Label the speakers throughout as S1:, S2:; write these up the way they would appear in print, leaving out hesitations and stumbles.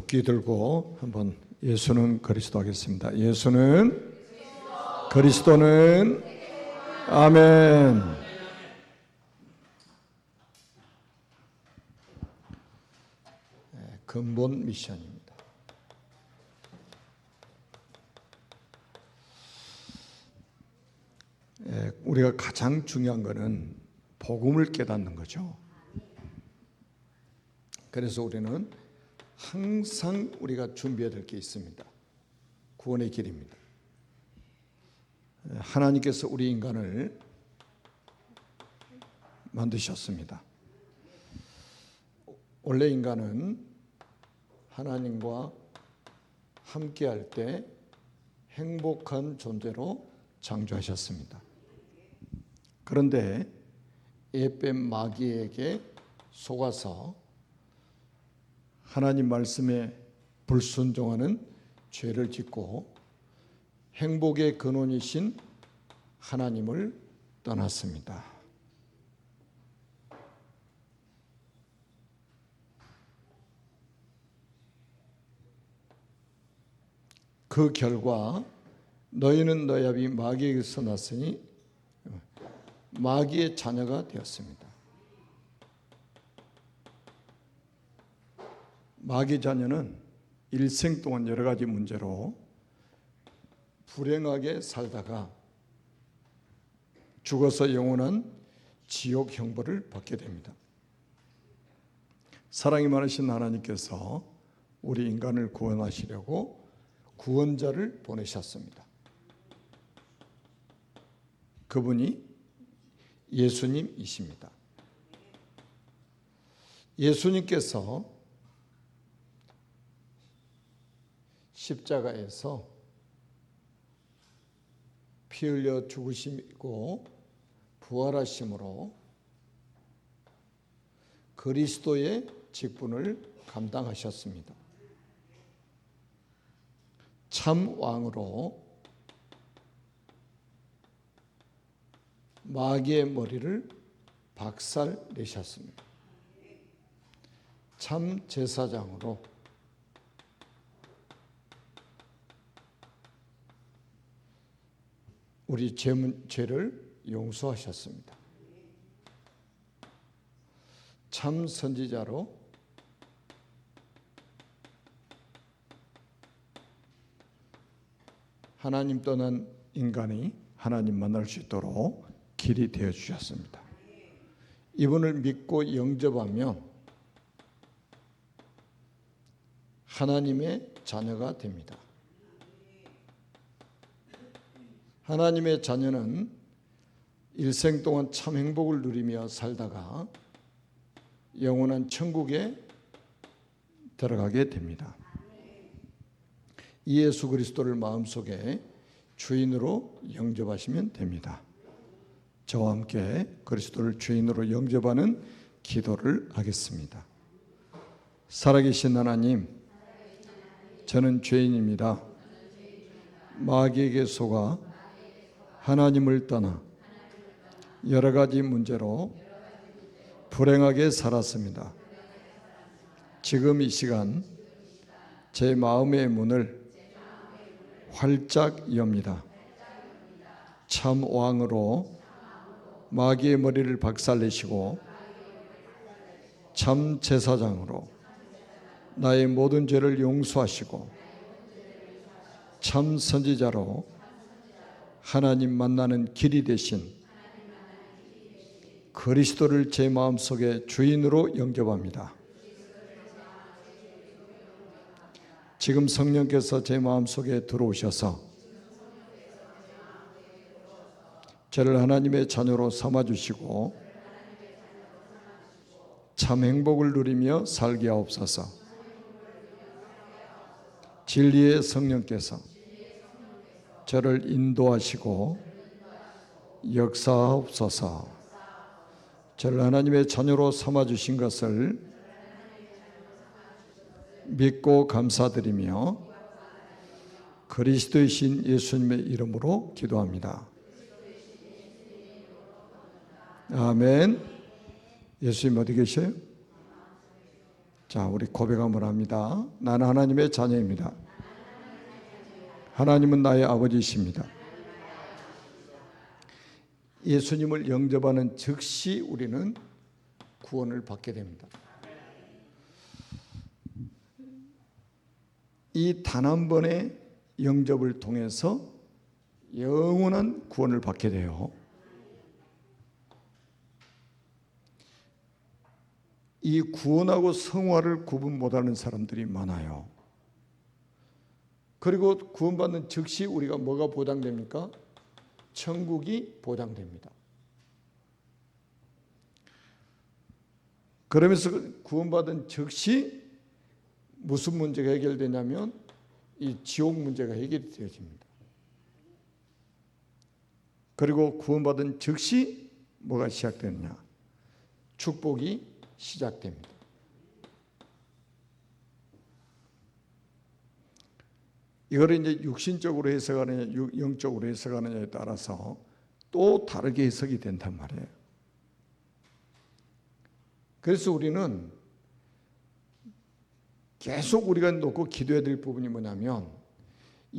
S1: 도끼 들고 한번 예수는 그리스도 하겠습니다. 예수는 그리스도는 아멘. 근본 미션입니다. 우리가 가장 중요한 것은 복음을 깨닫는 거죠. 그래서 우리는 항상 우리가 준비해야 될 게 있습니다. 구원의 길입니다. 하나님께서 우리 인간을 만드셨습니다. 원래 인간은 하나님과 함께할 때 행복한 존재로 창조하셨습니다. 그런데 에뱀 마귀에게 속아서 하나님 말씀에 불순종하는 죄를 짓고 행복의 근원이신 하나님을 떠났습니다. 그 결과 너희는 너희 아비 마귀에게서 났으니 마귀의 자녀가 되었습니다. 마귀 자녀는 일생 동안 여러 가지 문제로 불행하게 살다가 죽어서 영원한 지옥 형벌을 받게 됩니다. 사랑이 많으신 하나님께서 우리 인간을 구원하시려고 구원자를 보내셨습니다. 그분이 예수님이십니다. 예수님께서 십자가에서 피 흘려 죽으시고 부활하심으로 그리스도의 직분을 감당하셨습니다. 참 왕으로 마귀의 머리를 박살내셨습니다. 참 제사장으로 우리 죄를 용서하셨습니다. 참 선지자로 하나님 떠난 인간이 하나님 만날 수 있도록 길이 되어 주셨습니다. 이분을 믿고 영접하면 하나님의 자녀가 됩니다. 하나님의 자녀는 일생 동안 참 행복을 누리며 살다가 영원한 천국에 들어가게 됩니다. 이 예수 그리스도를 마음속에 주인으로 영접하시면 됩니다. 저와 함께 그리스도를 주인으로 영접하는 기도를 하겠습니다. 살아계신 하나님, 저는 죄인입니다. 마귀에게 속아 하나님을 떠나 여러 가지 문제로 불행하게 살았습니다. 지금 이 시간 제 마음의 문을 활짝 엽니다. 참 왕으로 마귀의 머리를 박살내시고 참 제사장으로 나의 모든 죄를 용서하시고 참 선지자로 하나님 만나는 길이 되신 그리스도를 제 마음속에 주인으로 영접합니다. 지금 성령께서 제 마음속에 들어오셔서 저를 하나님의 자녀로 삼아주시고 참 행복을 누리며 살게 하옵소서. 진리의 성령께서 저를 인도하시고 역사하옵소서. 저를 하나님의 자녀로 삼아주신 것을 믿고 감사드리며 그리스도이신 예수님의 이름으로 기도합니다. 아멘. 예수님 어디 계셔요? 자, 우리 고백 한번 합니다. 나는 하나님의 자녀입니다. 하나님은 나의 아버지이십니다. 예수님을 영접하는 즉시 우리는 구원을 받게 됩니다. 이 단 한 번의 영접을 통해서 영원한 구원을 받게 돼요. 이 구원하고 성화를 구분 못하는 사람들이 많아요. 그리고 구원받는 즉시 우리가 뭐가 보장됩니까? 천국이 보장됩니다. 그러면서 구원받은 즉시 무슨 문제가 해결되냐면 이 지옥 문제가 해결이 되어집니다. 그리고 구원받은 즉시 뭐가 시작되느냐? 축복이 시작됩니다. 이거를 이제 육신적으로 해석하느냐, 영적으로 해석하느냐에 따라서 또 다르게 해석이 된단 말이에요. 그래서 우리는 계속 우리가 놓고 기도해야 될 부분이 뭐냐면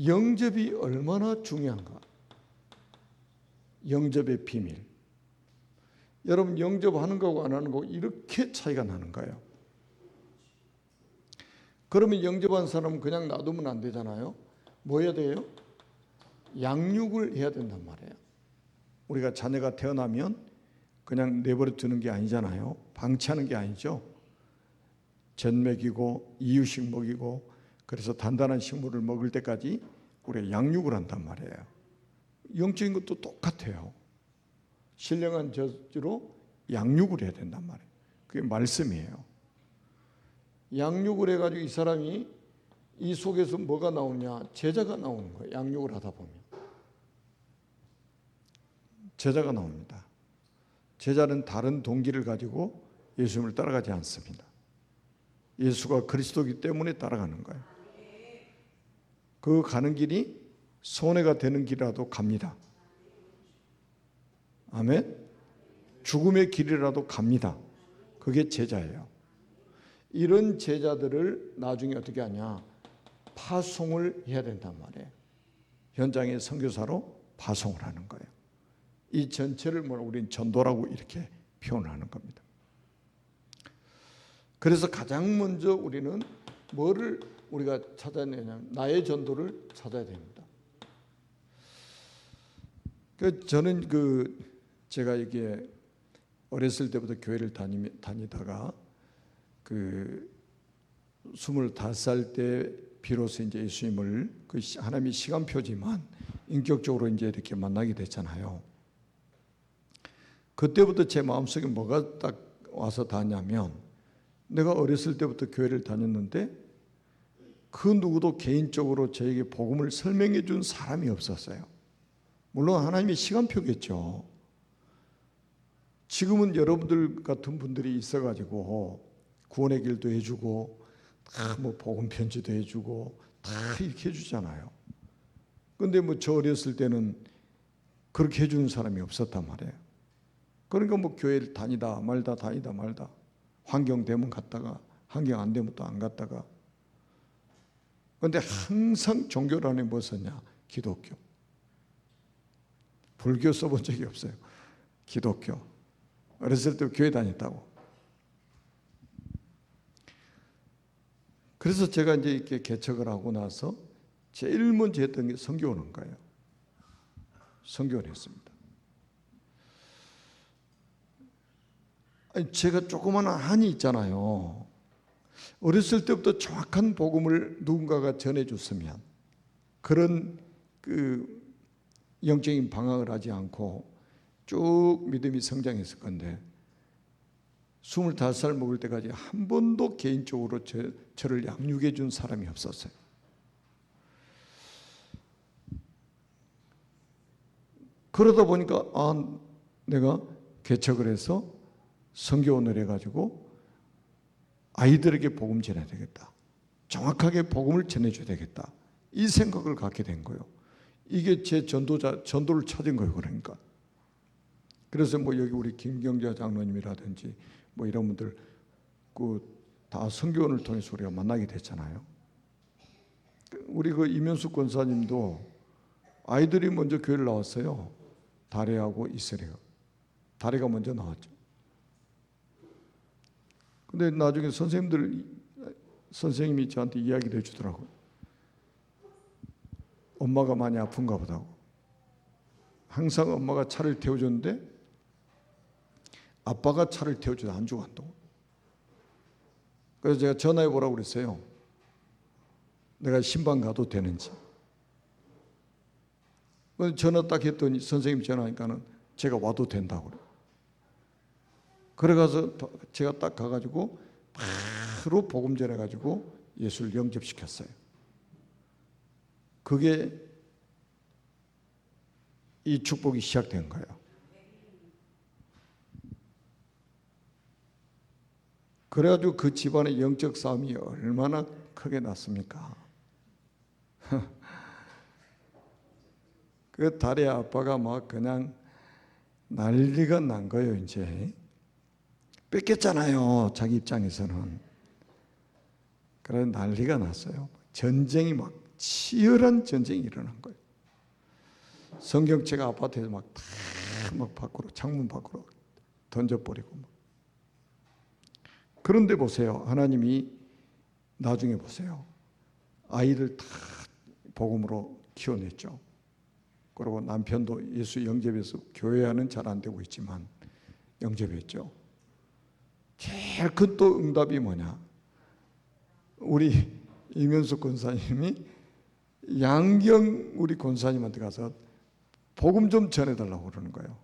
S1: 영접이 얼마나 중요한가. 영접의 비밀. 여러분 영접하는 거하고 안 하는 거하고 이렇게 차이가 나는 거예요. 그러면 영접한 사람은 그냥 놔두면 안 되잖아요. 뭐 해야 돼요? 양육을 해야 된단 말이에요. 우리가 자녀가 태어나면 그냥 내버려 두는 게 아니잖아요. 방치하는 게 아니죠. 젖 먹이고 이유식 먹이고 그래서 단단한 식물을 먹을 때까지 우리가 양육을 한단 말이에요. 영적인 것도 똑같아요. 신령한 저주로 양육을 해야 된단 말이에요. 그게 말씀이에요. 양육을 해가지고 이 사람이 이 속에서 뭐가 나오냐? 제자가 나오는 거예요. 양육을 하다 보면 제자가 나옵니다. 제자는 다른 동기를 가지고 예수님을 따라가지 않습니다. 예수가 그리스도이기 때문에 따라가는 거예요. 그 가는 길이 손해가 되는 길이라도 갑니다. 아멘. 죽음의 길이라도 갑니다. 그게 제자예요. 이런 제자들을 나중에 어떻게 하냐? 파송을 해야 된단 말이에요. 현장의 선교사로 파송을 하는 거예요. 이 전체를 우리는 전도라고 이렇게 표현을 하는 겁니다. 그래서 가장 먼저 우리는 뭐를 우리가 찾아야 되냐면 나의 전도를 찾아야 됩니다. 저는 제가 이게 어렸을 때부터 교회를 다니다가 25살 때 비로소 이제 예수님을 하나님의 시간표지만 인격적으로 이제 이렇게 만나게 됐잖아요. 그때부터 제 마음속에 뭐가 딱 와서 닿냐면 내가 어렸을 때부터 교회를 다녔는데 그 누구도 개인적으로 저에게 복음을 설명해 준 사람이 없었어요. 물론 하나님의 시간표겠죠. 지금은 여러분들 같은 분들이 있어가지고 구원의 길도 해주고 다 뭐 복음 편지도 해주고 다 이렇게 해주잖아요. 근데 뭐 저 어렸을 때는 그렇게 해주는 사람이 없었단 말이에요. 그러니까 뭐 교회를 다니다 말다 환경 되면 갔다가 환경 안 되면 또 안 갔다가. 그런데 항상 종교를 안에 뭐 썼냐? 기독교. 불교 써본 적이 없어요. 기독교. 어렸을 때 교회 다녔다고. 그래서 제가 이제 이렇게 개척을 하고 나서 제일 먼저 했던 게 선교하는 거예요. 선교를 했습니다. 아니, 제가 조그마한 한이 있잖아요. 어렸을 때부터 정확한 복음을 누군가가 전해줬으면 그런 영적인 방황을 하지 않고 쭉 믿음이 성장했을 건데 25살 먹을 때까지 한 번도 개인적으로 저를 양육해 준 사람이 없었어요. 그러다 보니까 내가 개척을 해서 선교원을 해가지고 아이들에게 복음 전해야 되겠다. 정확하게 복음을 전해줘야 되겠다. 이 생각을 갖게 된 거예요. 이게 제 전도를 찾은 거예요. 그러니까. 그래서 뭐 여기 우리 김경자 장로님이라든지 뭐 이런 분들 다 선교원을 통해서 우리가 만나게 됐잖아요. 우리 그 이면수 권사님도 아이들이 먼저 교회를 나왔어요. 다레하고 이스레가. 다레가 먼저 나왔죠. 근데 나중에 선생님이 저한테 이야기를 해주더라고요. 엄마가 많이 아픈가 보다고. 항상 엄마가 차를 태워줬는데 아빠가 차를 태워줘도 안주고 간다고. 그래서 제가 전화해 보라고 그랬어요. 내가 신방 가도 되는지. 전화 딱 했더니 선생님 전화하니까는 제가 와도 된다고 그래요. 그래가서 제가 딱 가가지고 바로 복음 전해가지고 예수를 영접시켰어요. 그게 이 축복이 시작된 거예요. 그래가지고 그 집안의 영적 싸움이 얼마나 크게 났습니까? 그 달의 아빠가 막 그냥 난리가 난 거예요. 이제 뺏겼잖아요. 자기 입장에서는. 그래서 난리가 났어요. 전쟁이 막 치열한 전쟁이 일어난 거예요. 성경책 아파트에서 막 밖으로 창문 밖으로 던져버리고 막. 그런데 보세요. 하나님이 나중에 보세요. 아이를 다 복음으로 키워냈죠. 그리고 남편도 예수 영접해서 교회와는 잘 안 되고 있지만 영접했죠. 제일 큰 또 응답이 뭐냐? 우리 이면수 권사님이 양경 우리 권사님한테 가서 복음 좀 전해달라고 그러는 거예요.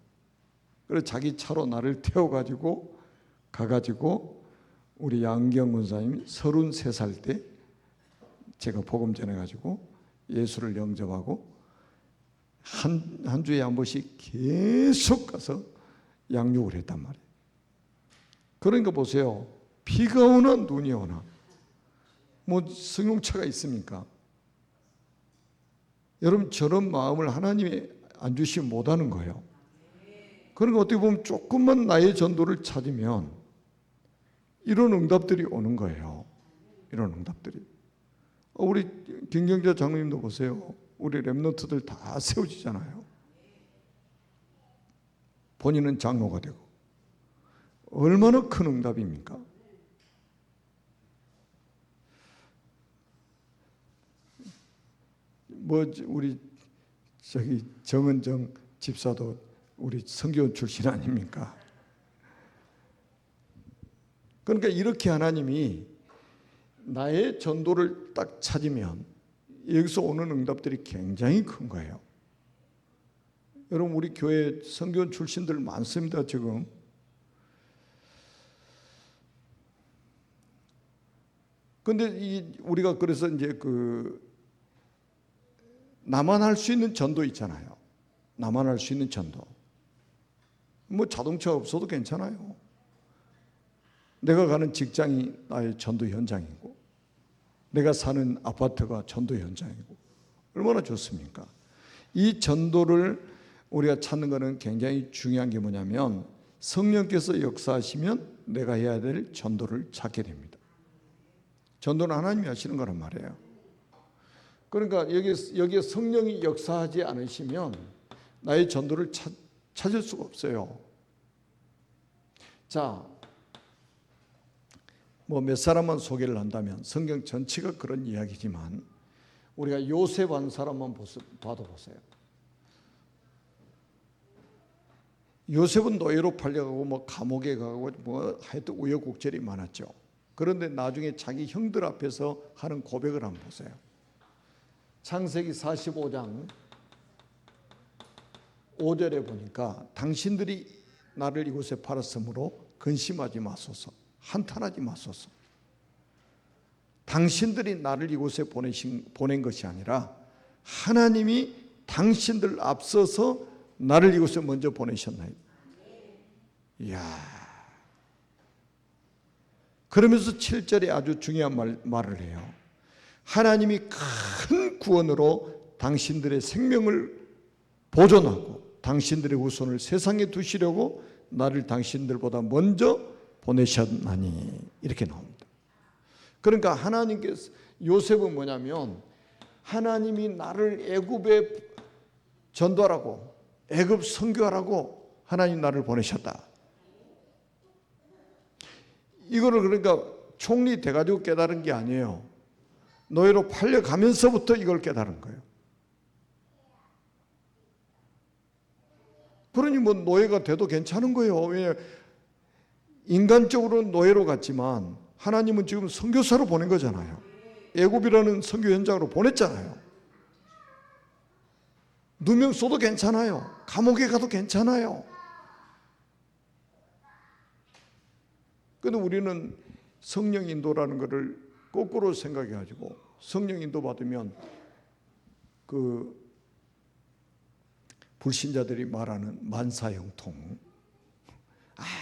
S1: 그래서 자기 차로 나를 태워가지고 가가지고 우리 양경 권사님이 33살 때 제가 복음 전해가지고 예수를 영접하고 한 주에 한 번씩 계속 가서 양육을 했단 말이에요. 그러니까 보세요. 비가 오나 눈이 오나 뭐 승용차가 있습니까? 여러분 저런 마음을 하나님이 안 주시면 못하는 거예요. 그러니까 어떻게 보면 조금만 나의 전도를 찾으면 이런 응답들이 오는 거예요. 이런 응답들이. 우리 김경자 장로님도 보세요. 우리 렘넌트들 다 세워지잖아요. 본인은 장로가 되고. 얼마나 큰 응답입니까? 뭐 우리 저기 정은정 집사도 우리 선교원 출신 아닙니까? 그러니까 이렇게 하나님이 나의 전도를 딱 찾으면 여기서 오는 응답들이 굉장히 큰 거예요. 여러분 우리 교회 선교원 출신들 많습니다 지금. 근데 우리가 그래서 이제 나만 할 수 있는 전도 있잖아요. 나만 할 수 있는 전도. 뭐 자동차 없어도 괜찮아요. 내가 가는 직장이 나의 전도 현장이고 내가 사는 아파트가 전도 현장이고 얼마나 좋습니까? 이 전도를 우리가 찾는 것은 굉장히 중요한 게 뭐냐면 성령께서 역사하시면 내가 해야 될 전도를 찾게 됩니다. 전도는 하나님이 하시는 거란 말이에요. 그러니까 여기에 성령이 역사하지 않으시면 나의 전도를 찾을 수가 없어요. 자, 뭐 몇 사람만 소개를 한다면 성경 전체가 그런 이야기지만 우리가 요셉 한 사람만 봐도 보세요. 요셉은 노예로 팔려가고 뭐 감옥에 가고 뭐 하여튼 우여곡절이 많았죠. 그런데 나중에 자기 형들 앞에서 하는 고백을 한번 보세요. 창세기 45장 5절에 보니까 당신들이 나를 이곳에 팔았으므로 근심하지 마소서, 한탄하지 마소서. 당신들이 나를 이곳에 보낸 것이 아니라 하나님이 당신들 앞서서 나를 이곳에 먼저 보내셨나이다. 이야. 그러면서 7절에 아주 중요한 말을 해요. 하나님이 큰 구원으로 당신들의 생명을 보존하고 당신들의 후손을 세상에 두시려고 나를 당신들보다 먼저 보내셨나니 이렇게 나옵니다. 그러니까 하나님께서, 요셉은 뭐냐면 하나님이 나를 애굽에 전도하라고, 애굽 선교하라고 하나님 나를 보내셨다. 이거를 그러니까 총리 돼가지고 깨달은 게 아니에요. 노예로 팔려가면서부터 이걸 깨달은 거예요. 그러니 뭐 노예가 돼도 괜찮은 거예요. 왜냐, 인간적으로는 노예로 갔지만 하나님은 지금 선교사로 보낸 거잖아요. 애굽이라는 선교 현장으로 보냈잖아요. 누명 써도 괜찮아요. 감옥에 가도 괜찮아요. 근데 우리는 성령 인도라는 것을 거꾸로 생각해가지고 성령 인도 받으면 그 불신자들이 말하는 만사형통,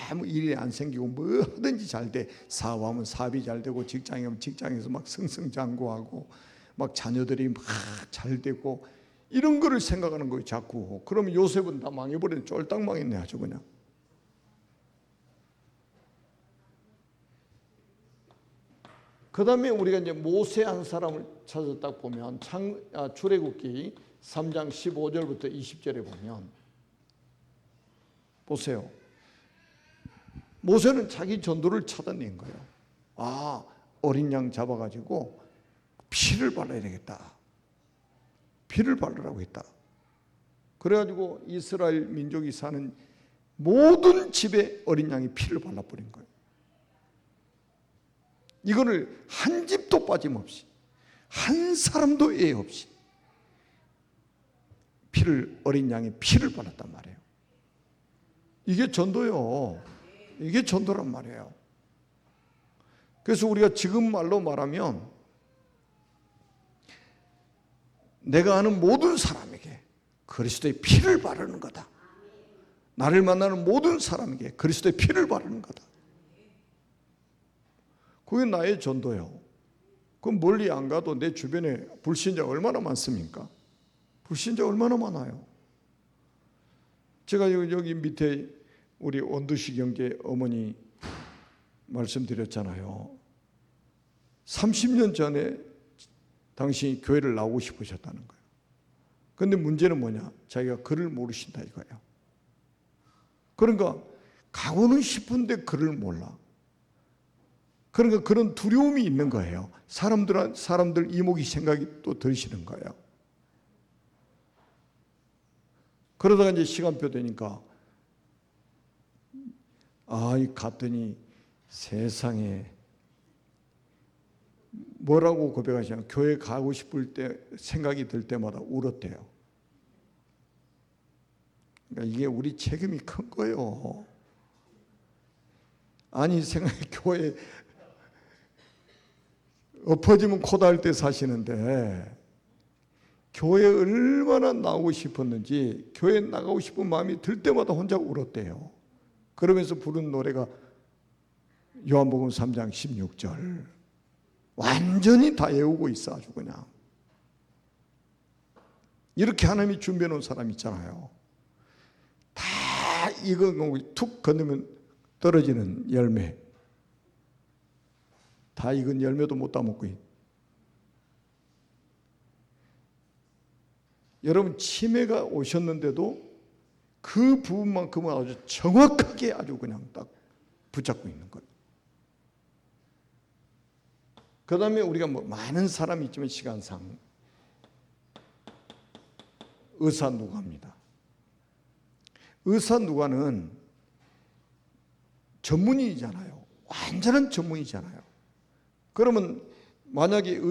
S1: 아무 일이 안 생기고 뭐든지 잘 돼. 사업하면 사업이 잘 되고, 직장이면 직장에서 막 승승장구하고, 막 자녀들이 막 잘 되고, 이런 거를 생각하는 거예요 자꾸. 그러면 요셉은 다 망해버렸네. 쫄딱 망했네 아주 그냥. 그 다음에 우리가 이제 모세 한 사람을 찾아 딱 보면 출애굽기 3장 15절부터 20절에 보면 보세요. 모세는 자기 전도를 찾아낸 거예요. 아, 어린 양 잡아가지고 피를 발라야 되겠다. 피를 바르라고 했다. 그래가지고 이스라엘 민족이 사는 모든 집에 어린 양이 피를 발라버린 거예요. 이거를 한 집도 빠짐없이, 한 사람도 애 없이 어린 양의 피를 발랐단 말이에요. 이게 전도요. 이게 전도란 말이에요. 그래서 우리가 지금 말로 말하면 내가 아는 모든 사람에게 그리스도의 피를 바르는 거다. 나를 만나는 모든 사람에게 그리스도의 피를 바르는 거다. 그게 나의 전도요. 그럼 멀리 안 가도 내 주변에 불신자 얼마나 많습니까? 불신자 얼마나 많아요. 제가 여기 밑에 우리 원두식 형제 어머니 말씀드렸잖아요. 30년 전에 당신이 교회를 나오고 싶으셨다는 거예요. 그런데 문제는 뭐냐? 자기가 글을 모르신다 이거예요. 그러니까 가고는 싶은데 글을 몰라. 그러니까 그런 두려움이 있는 거예요. 사람들 이목이 생각이 또 드시는 거예요. 그러다가 이제 시간표 되니까 갔더니 세상에 뭐라고 고백하시냐. 교회 가고 싶을 때 생각이 들 때마다 울었대요. 그러니까 이게 우리 책임이 큰 거예요. 아니 생각해, 교회 엎어지면 코 닿을 때 사시는데 교회에 얼마나 나오고 싶었는지, 교회에 나가고 싶은 마음이 들 때마다 혼자 울었대요. 그러면서 부른 노래가 요한복음 3장 16절. 완전히 다 외우고 있어 아주 그냥. 이렇게 하나님이 준비해 놓은 사람 있잖아요. 다 이거 툭 건너면 떨어지는 열매. 다 익은 열매도 못 따먹고. 여러분 치매가 오셨는데도 그 부분만큼은 아주 정확하게 아주 그냥 딱 붙잡고 있는 거예요. 그 다음에 우리가 뭐 많은 사람이 있지만 시간상 의사 누가입니다. 의사 누가는 전문의잖아요. 완전한 전문의잖아요. 그러면 만약에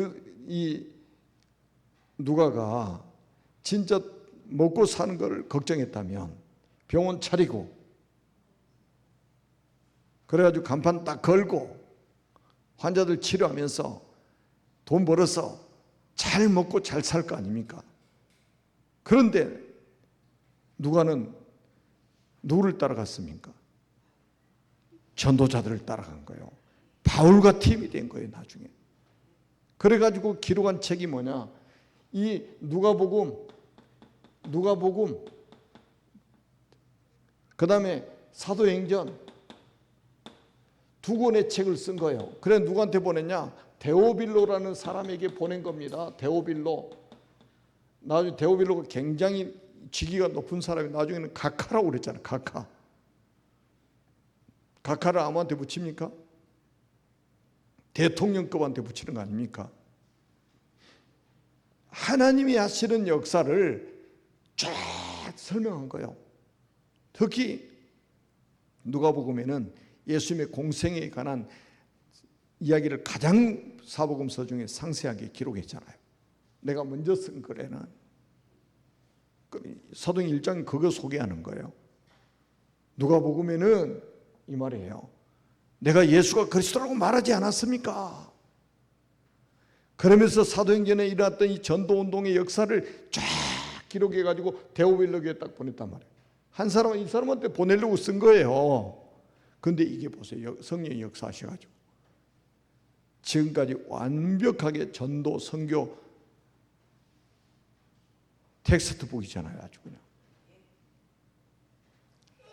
S1: 이 누가가 진짜 먹고 사는 걸 걱정했다면 병원 차리고 그래가지고 간판 딱 걸고 환자들 치료하면서 돈 벌어서 잘 먹고 잘 살 거 아닙니까? 그런데 누가는 누구를 따라갔습니까? 전도자들을 따라간 거예요. 바울과 팀이 된 거예요 나중에. 그래가지고 기록한 책이 뭐냐, 이 누가복음 그 다음에 사도행전 두 권의 책을 쓴 거예요. 그래 누구한테 보냈냐? 데오빌로라는 사람에게 보낸 겁니다. 데오빌로. 나중에 데오빌로가 굉장히 직위가 높은 사람이 나중에는 가카라고 그랬잖아요. 가카를 아무한테 붙입니까? 대통령급한테 붙이는 거 아닙니까? 하나님이 하시는 역사를 쫙 설명한 거예요. 특히 누가복음에는 예수님의 공생에 관한 이야기를 가장 사복음서 중에 상세하게 기록했잖아요. 내가 먼저 쓴 글에는 사도행 1장 그거 소개하는 거예요. 누가복음에는 이 말이에요. 내가 예수가 그리스도라고 말하지 않았습니까? 그러면서 사도행전에 일어났던 이 전도운동의 역사를 쫙 기록해가지고 데오빌로에게 딱 보냈단 말이에요. 한 사람은 이 사람한테 보내려고 쓴 거예요. 근데 이게 보세요. 성령이 역사하셔가지고 지금까지 완벽하게 전도 선교 텍스트북이잖아요. 아주 그냥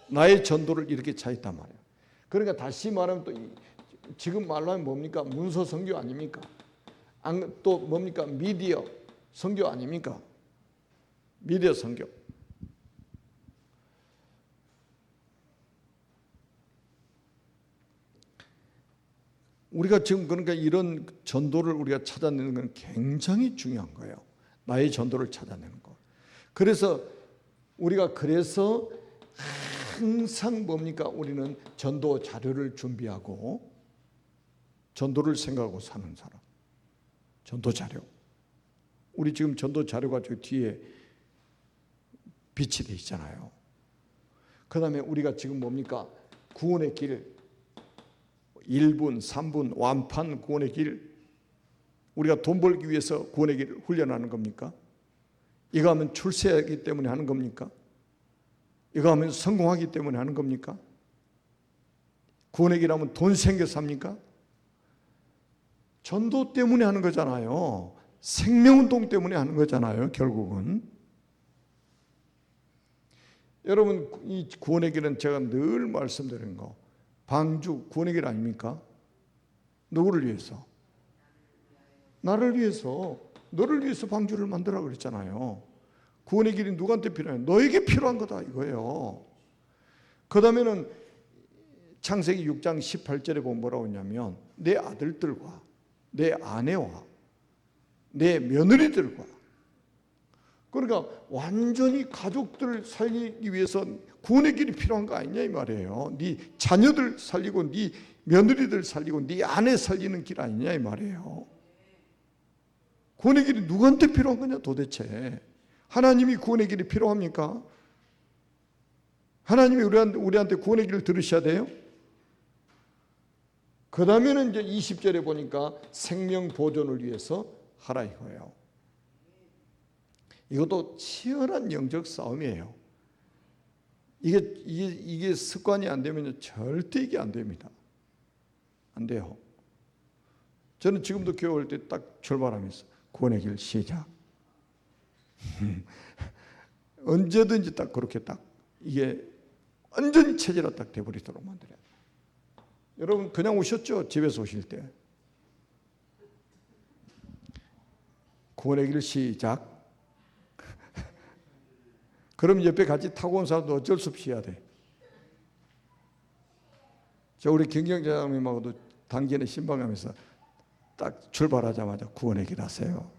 S1: 나의 전도를 이렇게 차있단 말이에요. 그러니까 다시 말하면 또 지금 말로 하면 뭡니까? 문서 선교 아닙니까? 또 뭡니까? 미디어 선교 아닙니까? 미디어 선교. 우리가 지금 그러니까 이런 전도를 우리가 찾아내는 건 굉장히 중요한 거예요. 나의 전도를 찾아내는 거. 그래서 우리가 항상 뭡니까? 우리는 전도 자료를 준비하고 전도를 생각하고 사는 사람. 전도 자료. 우리 지금 전도 자료가 저 뒤에 빛이 돼 있잖아요. 그 다음에 우리가 지금 뭡니까? 구원의 길 1분, 3분, 완판 구원의 길. 우리가 돈 벌기 위해서 구원의 길을 훈련하는 겁니까? 이거 하면 출세하기 때문에 하는 겁니까? 이거 하면 성공하기 때문에 하는 겁니까? 구원의 길 하면 돈 생겨서 합니까? 전도 때문에 하는 거잖아요. 생명운동 때문에 하는 거잖아요. 결국은. 여러분 이 구원의 길은 제가 늘 말씀드리는 거 방주 구원의 길 아닙니까? 누구를 위해서? 나를 위해서. 너를 위해서 방주를 만들라 그랬잖아요. 구원의 길이 누구한테 필요해요? 너에게 필요한 거다 이거예요. 그 다음에는 창세기 6장 18절에 보면 뭐라고 했냐면 내 아들들과 내 아내와 내 며느리들과 그러니까 완전히 가족들을 살리기 위해서 구원의 길이 필요한 거 아니냐 이 말이에요. 네 자녀들 살리고 네 며느리들 살리고 네 아내 살리는 길 아니냐 이 말이에요. 구원의 길이 누구한테 필요한 거냐 도대체. 하나님이 구원의 길이 필요합니까? 하나님이 우리한테 구원의 길을 들으셔야 돼요? 그 다음에는 이제 20절에 보니까 생명 보존을 위해서 하라 이거예요. 이것도 치열한 영적 싸움이에요. 이게 습관이 안 되면 절대 이게 안 됩니다. 안 돼요. 저는 지금도 교회 올 때 딱 출발하면서 구원의 길 시작. 언제든지 딱 그렇게 딱 이게 완전히 체질화 딱 돼버리도록 만들어야 돼요. 여러분 그냥 오셨죠? 집에서 오실 때. 구원의 길 시작. 그럼 옆에 같이 타고 온 사람도 어쩔 수 없이 해야 돼. 저 우리 경경장님하고도 당진에 신방하면서 딱 출발하자마자 구원의 길 하세요.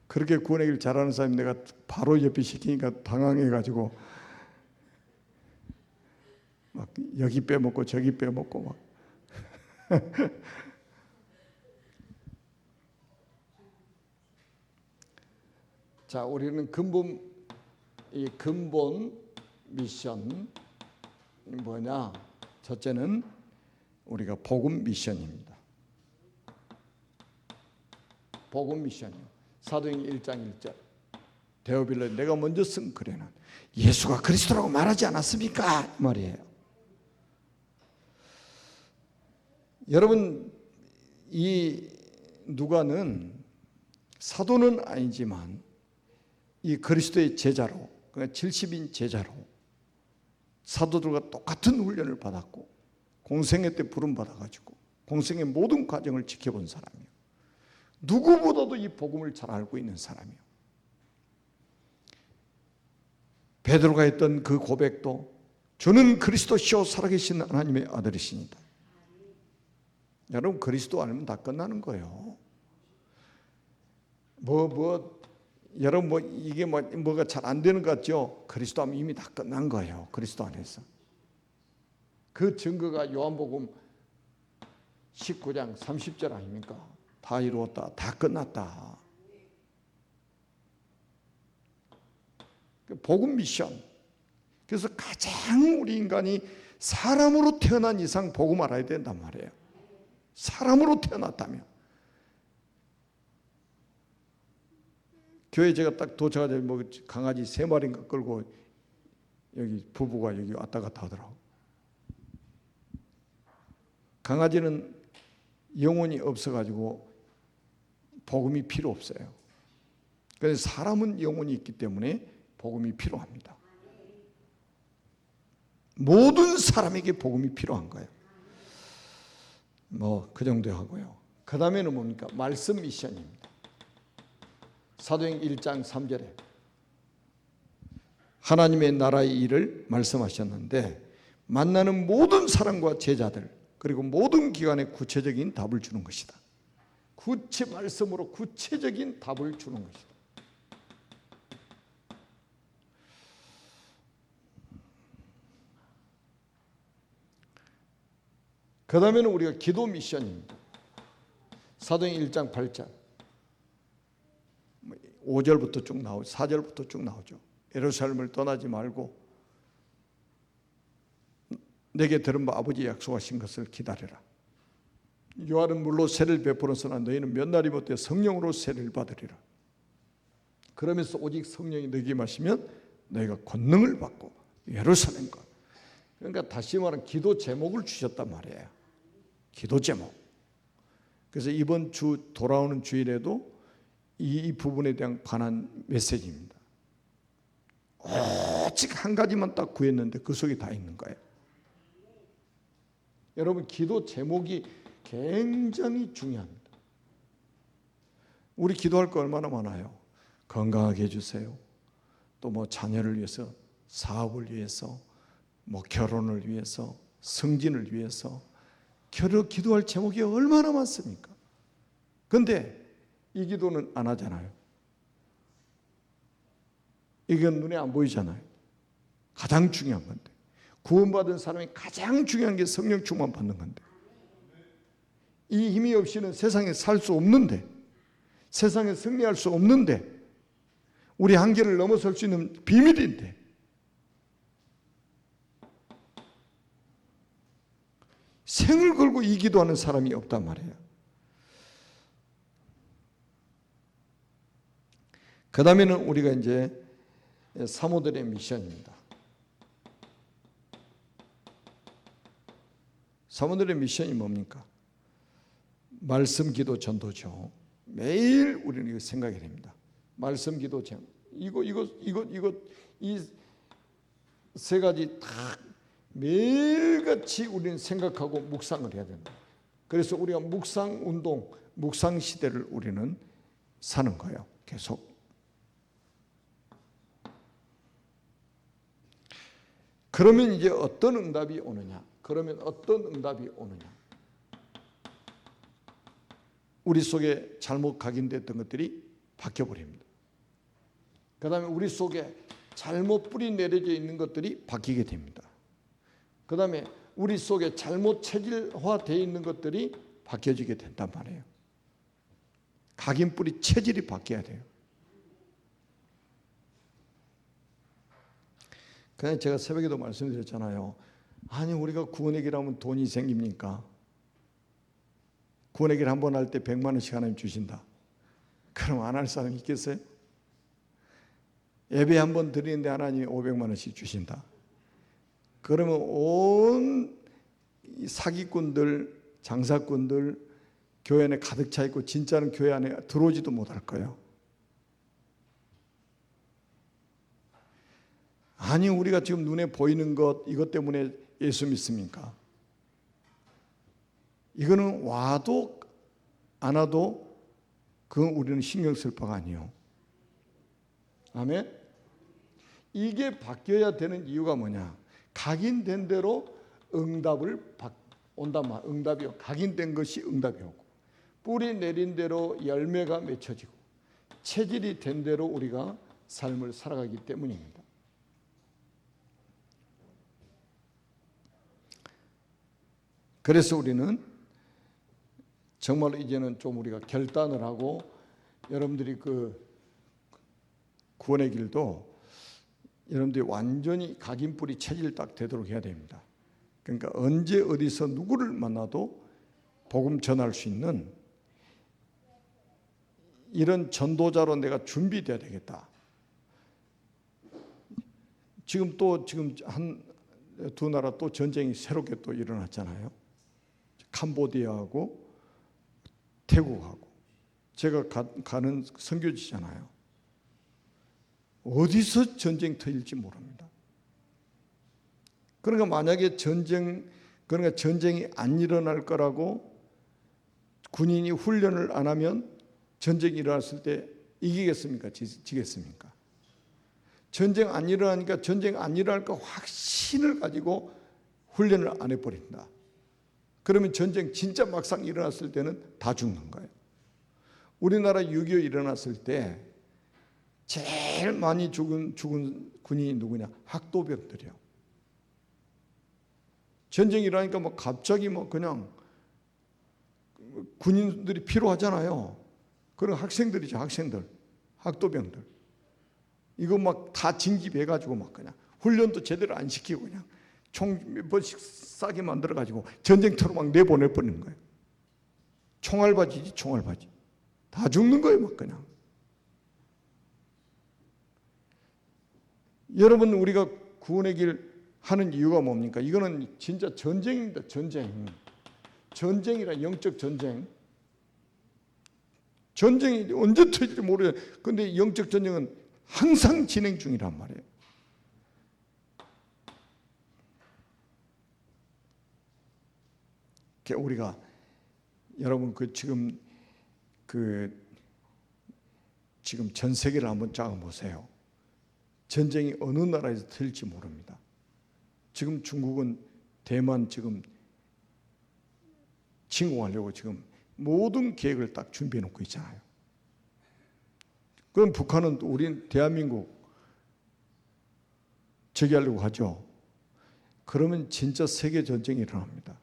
S1: 그렇게 구원의 길 잘하는 사람이 내가 바로 옆에 시키니까 당황해가지고 막 여기 빼먹고 저기 빼먹고 막 자, 우리는 근본 미션 뭐냐? 첫째는 우리가 복음 미션입니다. 복음 미션이요. 사도행전 1장 1절. 데오빌로에 내가 먼저 쓴 글에는 예수가 그리스도라고 말하지 않았습니까? 이 말이에요. 여러분 이 누가는 사도는 아니지만 이 그리스도의 제자로 그러니까 70인 제자로 사도들과 똑같은 훈련을 받았고 공생애 때 부름 받아가지고 공생의 모든 과정을 지켜본 사람이요. 누구보다도 이 복음을 잘 알고 있는 사람이요. 베드로가 했던 그 고백도 주는 그리스도시요 살아계신 하나님의 아들이십니다. 여러분, 그리스도 알면 다 끝나는 거예요. 여러분 이게 뭐가 잘 안 되는 것 같죠? 그리스도 하면 이미 다 끝난 거예요. 그리스도 안에서. 그 증거가 요한복음 19장 30절 아닙니까? 다 이루었다. 다 끝났다. 복음 미션. 그래서 가장 우리 인간이 사람으로 태어난 이상 복음 알아야 된단 말이에요. 사람으로 태어났다면. 교회 제가 딱 도착하자 강아지 3마리인가 끌고 여기 부부가 여기 왔다 갔다 하더라고. 강아지는 영혼이 없어가지고 복음이 필요 없어요. 그래서 사람은 영혼이 있기 때문에 복음이 필요합니다. 모든 사람에게 복음이 필요한 거예요. 그 정도 하고요. 그 다음에는 뭡니까? 말씀 미션입니다. 사도행 1장 3절에 하나님의 나라의 일을 말씀하셨는데 만나는 모든 사람과 제자들 그리고 모든 기관에 구체적인 답을 주는 것이다. 말씀으로 구체적인 답을 주는 것이다. 그 다음에는 우리가 기도 미션입니다. 사도행 1장 8절 5절부터 쭉 나오죠. 4절부터 쭉 나오죠. 예루살렘을 떠나지 말고 내게 들은 바 아버지 약속하신 것을 기다려라. 요한은 물로 세를 베풀었으나 너희는 몇 날이 못해 성령으로 세를 받으리라. 그러면서 오직 성령이 너희에게 마시면 너희가 권능을 받고 예루살렘과. 그러니까 다시 말하면 기도 제목을 주셨단 말이에요. 기도 제목. 그래서 이번 주 돌아오는 주일에도 이 부분에 대한 관한 메시지입니다. 오직 한 가지만 딱 구했는데 그 속에 다 있는 거예요. 여러분, 기도 제목이 굉장히 중요합니다. 우리 기도할 거 얼마나 많아요. 건강하게 해주세요. 또 자녀를 위해서, 사업을 위해서, 결혼을 위해서, 승진을 위해서 기도할 제목이 얼마나 많습니까? 그런데 이 기도는 안 하잖아요. 이건 눈에 안 보이잖아요. 가장 중요한 건데. 구원받은 사람이 가장 중요한 게 성령 충만 받는 건데. 이 힘이 없이는 세상에 살 수 없는데, 세상에 승리할 수 없는데, 우리 한계를 넘어설 수 있는 비밀인데, 생을 걸고 이 기도하는 사람이 없단 말이에요. 그 다음에는 우리가 이제 사모들의 미션입니다. 사모들의 미션이 뭡니까? 말씀, 기도, 전도죠. 매일 우리는 이거 생각해야 됩니다. 말씀, 기도, 전 이 세 가지 다 매일같이 우리는 생각하고 묵상을 해야 된다. 그래서 우리가 묵상 운동, 묵상 시대를 우리는 사는 거예요. 계속. 그러면 이제 어떤 응답이 오느냐? 우리 속에 잘못 각인됐던 것들이 바뀌어버립니다. 그 다음에 우리 속에 잘못 뿌리 내려져 있는 것들이 바뀌게 됩니다. 그 다음에 우리 속에 잘못 체질화되어 있는 것들이 바뀌어지게 된단 말이에요. 각인 뿌리 체질이 바뀌어야 돼요. 그냥 제가 새벽에도 말씀드렸잖아요. 아니, 우리가 구원의 길 하면 돈이 생깁니까? 구원의 길 한 번 할 때 100만 원씩 하나님 주신다. 그럼 안 할 사람 있겠어요? 예배 한 번 드리는데 하나님이 500만 원씩 주신다. 그러면 온 사기꾼들, 장사꾼들 교회 안에 가득 차 있고 진짜는 교회 안에 들어오지도 못할 거예요. 아니, 우리가 지금 눈에 보이는 것, 이것 때문에 예수 믿습니까? 이거는 와도 안 와도 그건 우리는 신경 쓸 바가 아니에요. 아멘. 이게 바뀌어야 되는 이유가 뭐냐? 각인된 대로 응답을 온단 말. 응답이요. 각인된 것이 응답이 오고, 뿌리 내린 대로 열매가 맺혀지고, 체질이 된 대로 우리가 삶을 살아가기 때문입니다. 그래서 우리는 정말 이제는 좀 우리가 결단을 하고, 여러분들이 그 구원의 길도 여러분들이 완전히 각인뿌리 체질 딱 되도록 해야 됩니다. 그러니까 언제 어디서 누구를 만나도 복음 전할 수 있는 이런 전도자로 내가 준비돼야 되겠다. 지금 한 두 나라 또 전쟁이 새롭게 또 일어났잖아요. 캄보디아하고 태국하고. 제가 가는 선교지잖아요. 어디서 전쟁 터질지 모릅니다. 그러니까 만약에 전쟁이 안 일어날 거라고 군인이 훈련을 안 하면 전쟁이 일어났을 때 이기겠습니까? 지겠습니까? 전쟁 안 일어나니까 전쟁 안 일어날 거 확신을 가지고 훈련을 안 해버린다. 그러면 전쟁 진짜 막상 일어났을 때는 다 죽는 거예요. 우리나라 6.25 일어났을 때 제일 많이 죽은 군인이 누구냐? 학도병들이요. 전쟁이 일어나니까 막 갑자기 막 그냥 군인들이 필요하잖아요. 그런 학생들이죠, 학생들, 학도병들. 이거 막 다 징집해가지고 막 그냥 훈련도 제대로 안 시키고 그냥 총 몇 번씩 싸게 만들어가지고 전쟁터로 막 내보내버리는 거예요. 총알바지지, 총알바지. 다 죽는 거예요, 막 그냥. 여러분, 우리가 구원의 길 하는 이유가 뭡니까? 이거는 진짜 전쟁입니다. 전쟁이라, 영적 전쟁. 전쟁이 언제 터질지 모르겠어요. 근데 영적 전쟁은 항상 진행 중이란 말이에요. 우리가 여러분 지금 전 세계를 한번 쫙 보세요. 전쟁이 어느 나라에서 터질지 모릅니다. 지금 중국은 대만 지금 침공하려고 지금 모든 계획을 딱 준비해 놓고 있잖아요. 그럼 북한은 또 우린 대한민국 저기하려고 하죠. 그러면 진짜 세계 전쟁이 일어납니다.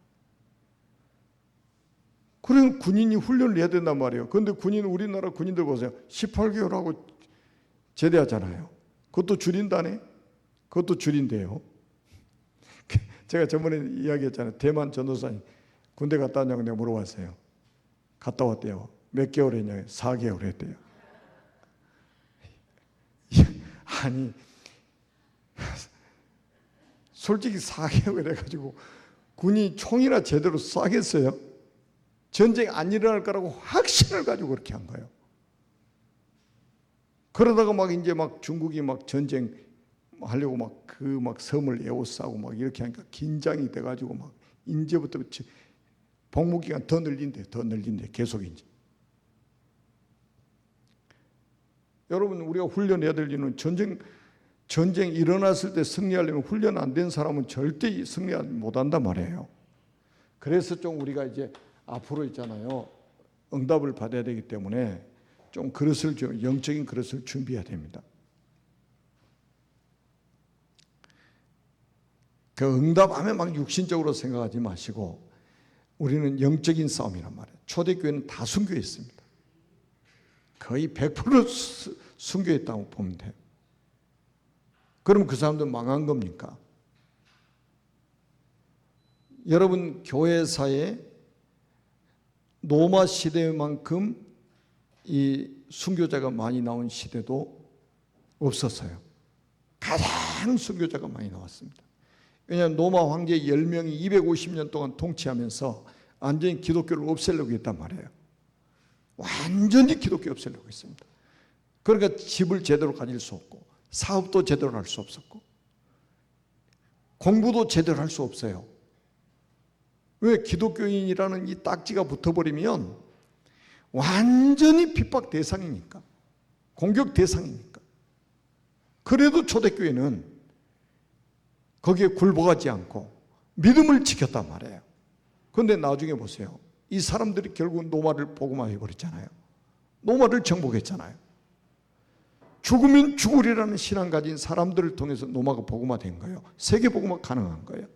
S1: 그럼 군인이 훈련을 해야 된단 말이에요. 그런데 우리나라 군인들 보세요. 18개월하고 제대하잖아요. 그것도 줄인다네. 그것도 줄인대요. 제가 저번에 이야기했잖아요. 대만 전도사님 군대 갔다 왔냐고 내가 물어봤어요. 갔다 왔대요. 몇 개월 했냐고. 4개월 했대요. 아니, 솔직히 4개월 해가지고 군이 총이나 제대로 쏴겠어요? 전쟁 안 일어날 거라고 확신을 가지고 그렇게 한 거예요. 그러다가 막 이제 막 중국이 막 전쟁 하려고 막 섬을 에워싸고 막 이렇게 하니까 긴장이 돼가지고 막 이제부터 복무기간 더 늘린대 계속 이제. 여러분, 우리가 훈련해야 될 이유는 전쟁 일어났을 때 승리하려면 훈련 안 된 사람은 절대 승리 못 한단 말이에요. 그래서 좀 우리가 이제 앞으로 있잖아요. 응답을 받아야 되기 때문에 좀 영적인 그릇을 준비해야 됩니다. 그 응답하면 막 육신적으로 생각하지 마시고 우리는 영적인 싸움이란 말이에요. 초대교회는 다 순교했습니다. 거의 100% 순교했다고 보면 돼요. 그럼 그 사람들 망한 겁니까? 여러분, 교회사에 로마 시대만큼 이 순교자가 많이 나온 시대도 없었어요. 가장 순교자가 많이 나왔습니다. 왜냐하면 로마 황제 10명이 250년 동안 통치하면서 완전히 기독교를 없애려고 했단 말이에요. 완전히 기독교 없애려고 했습니다. 그러니까 집을 제대로 가질 수 없고 사업도 제대로 할 수 없었고 공부도 제대로 할 수 없어요. 왜? 기독교인이라는 이 딱지가 붙어버리면 완전히 핍박 대상이니까, 공격 대상이니까. 그래도 초대교회는 거기에 굴복하지 않고 믿음을 지켰단 말이에요. 그런데 나중에 보세요. 이 사람들이 결국 노마를 복음화해버렸잖아요. 노마를 정복했잖아요. 죽으면 죽으리라는 신앙 가진 사람들을 통해서 노마가 복음화된 거예요. 세계 복음화 가능한 거예요.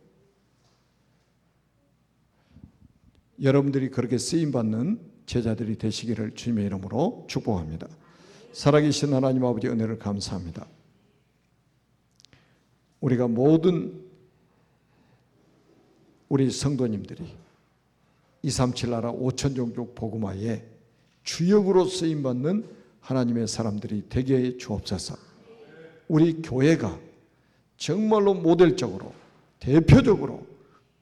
S1: 여러분들이 그렇게 쓰임받는 제자들이 되시기를 주님의 이름으로 축복합니다. 살아계신 하나님 아버지 은혜를 감사합니다. 우리가 모든 우리 성도님들이 237 나라 5천 종족 복음화에 주역으로 쓰임받는 하나님의 사람들이 되게 해 주옵소서. 우리 교회가 정말로 모델적으로 대표적으로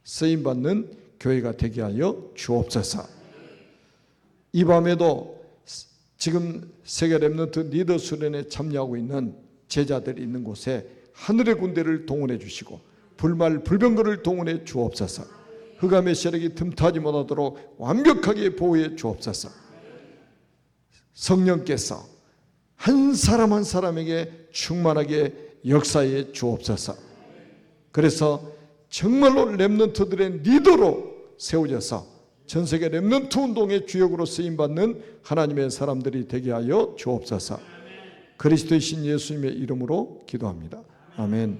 S1: 쓰임받는 교회가 되게 하여 주옵소서. 이 밤에도 지금 세계 렘넌트 리더 수련에 참여하고 있는 제자들이 있는 곳에 하늘의 군대를 동원해 주시고 불말 불병거를 동원해 주옵소서. 흑암의 세력이 틈타지 못하도록 완벽하게 보호해 주옵소서. 성령께서 한 사람 한 사람에게 충만하게 역사해 주옵소서. 그래서 정말로 렘넌트들의 리더로 세워져서 전세계 렘넌트 운동의 주역으로 쓰임받는 하나님의 사람들이 되게 하여 주옵소서. 그리스도의 신 예수님의 이름으로 기도합니다. 아멘.